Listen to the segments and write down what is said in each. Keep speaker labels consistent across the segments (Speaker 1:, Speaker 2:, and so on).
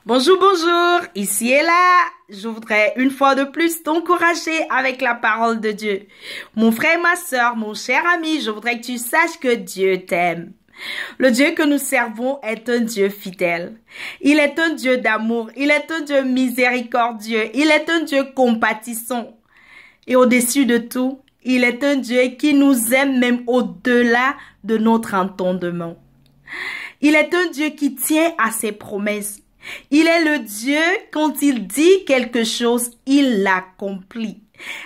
Speaker 1: Bonjour, bonjour, ici et là, je voudrais une fois de plus t'encourager avec la parole de Dieu. Mon frère, ma sœur, mon cher ami, je voudrais que tu saches que Dieu t'aime. Le Dieu que nous servons est un Dieu fidèle. Il est un Dieu d'amour, il est un Dieu miséricordieux, il est un Dieu compatissant. Et au-dessus de tout, il est un Dieu qui nous aime même au-delà de notre entendement. Il est un Dieu qui tient à ses promesses. Il est le Dieu, quand il dit quelque chose, il l'accomplit.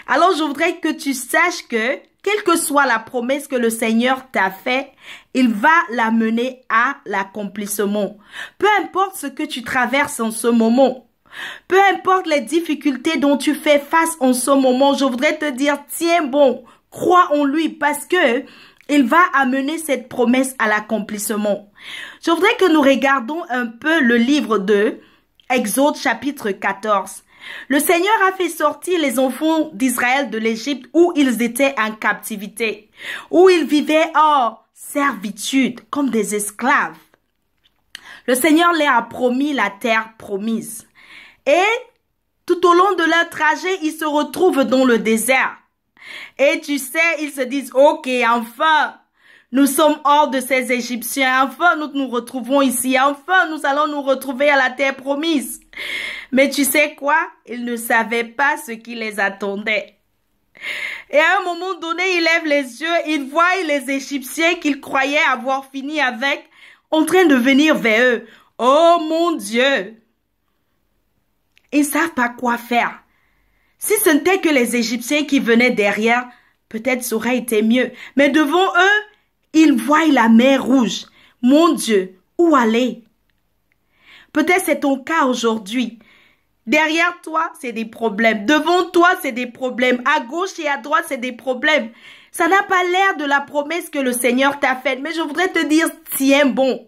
Speaker 1: Alors je voudrais que tu saches que, quelle que soit la promesse que le Seigneur t'a faite, il va la mener à l'accomplissement. Peu importe ce que tu traverses en ce moment, peu importe les difficultés dont tu fais face en ce moment, je voudrais te dire, tiens bon, crois en lui parce que il va amener cette promesse à l'accomplissement. Je voudrais que nous regardions un peu le livre de Exode chapitre 14. Le Seigneur a fait sortir les enfants d'Israël de l'Égypte où ils étaient en captivité, où ils vivaient en servitude comme des esclaves. Le Seigneur leur a promis la terre promise. Et tout au long de leur trajet, ils se retrouvent dans le désert. Et tu sais, ils se disent, ok, enfin, nous sommes hors de ces Égyptiens. Enfin, nous nous retrouvons ici. Enfin, nous allons nous retrouver à la terre promise. Mais tu sais quoi? Ils ne savaient pas ce qui les attendait. Et à un moment donné, ils lèvent les yeux, ils voient les Égyptiens qu'ils croyaient avoir fini avec en train de venir vers eux. Oh mon Dieu! Ils ne savent pas quoi faire. Si ce n'était que les Égyptiens qui venaient derrière, peut-être ça aurait été mieux. Mais devant eux, ils voient la mer rouge. Mon Dieu, où aller? Peut-être c'est ton cas aujourd'hui. Derrière toi, c'est des problèmes. Devant toi, c'est des problèmes. À gauche et à droite, c'est des problèmes. Ça n'a pas l'air de la promesse que le Seigneur t'a faite. Mais je voudrais te dire, tiens bon.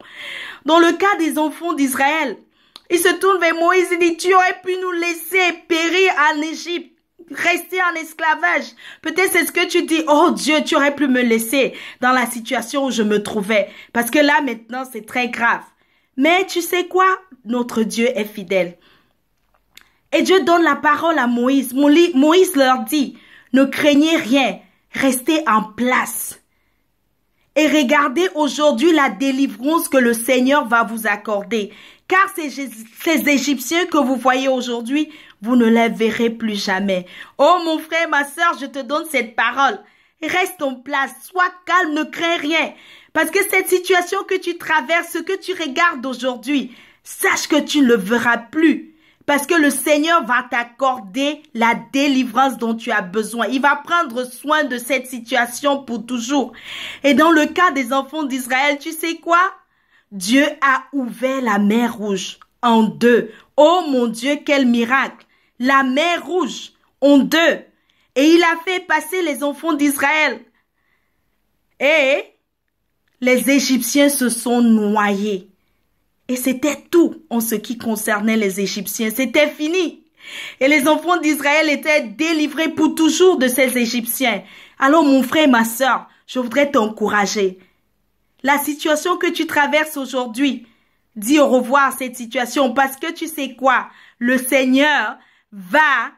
Speaker 1: Dans le cas des enfants d'Israël, il se tourne vers Moïse et dit, tu aurais pu nous laisser périr en Égypte, rester en esclavage. Peut-être c'est ce que tu dis, oh Dieu, tu aurais pu me laisser dans la situation où je me trouvais. Parce que là, maintenant, c'est très grave. Mais tu sais quoi? Notre Dieu est fidèle. Et Dieu donne la parole à Moïse. Moïse leur dit, ne craignez rien, restez en place. Et regardez aujourd'hui la délivrance que le Seigneur va vous accorder. Car ces Égyptiens que vous voyez aujourd'hui, vous ne les verrez plus jamais. Oh mon frère, ma sœur, je te donne cette parole. Reste en place, sois calme, ne crains rien. Parce que cette situation que tu traverses, ce que tu regardes aujourd'hui, sache que tu ne le verras plus. Parce que le Seigneur va t'accorder la délivrance dont tu as besoin. Il va prendre soin de cette situation pour toujours. Et dans le cas des enfants d'Israël, tu sais quoi? Dieu a ouvert la mer rouge en deux. Oh mon Dieu, quel miracle! La mer rouge en deux. Et il a fait passer les enfants d'Israël. Et les Égyptiens se sont noyés. Et c'était tout en ce qui concernait les Égyptiens. C'était fini. Et les enfants d'Israël étaient délivrés pour toujours de ces Égyptiens. Alors mon frère, ma sœur, je voudrais t'encourager. La situation que tu traverses aujourd'hui, dis au revoir à cette situation parce que tu sais quoi? Le Seigneur va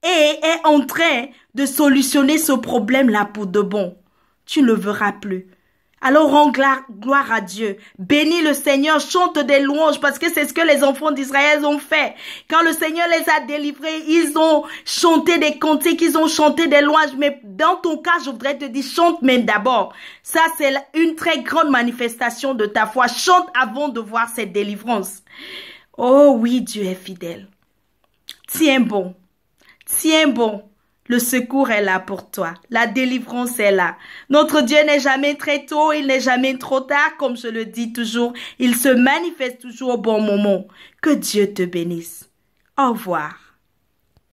Speaker 1: et est en train de solutionner ce problème-là pour de bon. Tu ne le verras plus. Alors rends gloire à Dieu. Bénis le Seigneur, chante des louanges parce que c'est ce que les enfants d'Israël ont fait. Quand le Seigneur les a délivrés, ils ont chanté des cantiques, ils ont chanté des louanges. Mais dans ton cas, je voudrais te dire, chante même d'abord. Ça, c'est une très grande manifestation de ta foi. Chante avant de voir cette délivrance. Oh oui, Dieu est fidèle. Tiens bon. Tiens bon. Le secours est là pour toi. La délivrance est là. Notre Dieu n'est jamais très tôt, il n'est jamais trop tard, comme je le dis toujours. Il se manifeste toujours au bon moment. Que Dieu te bénisse. Au revoir.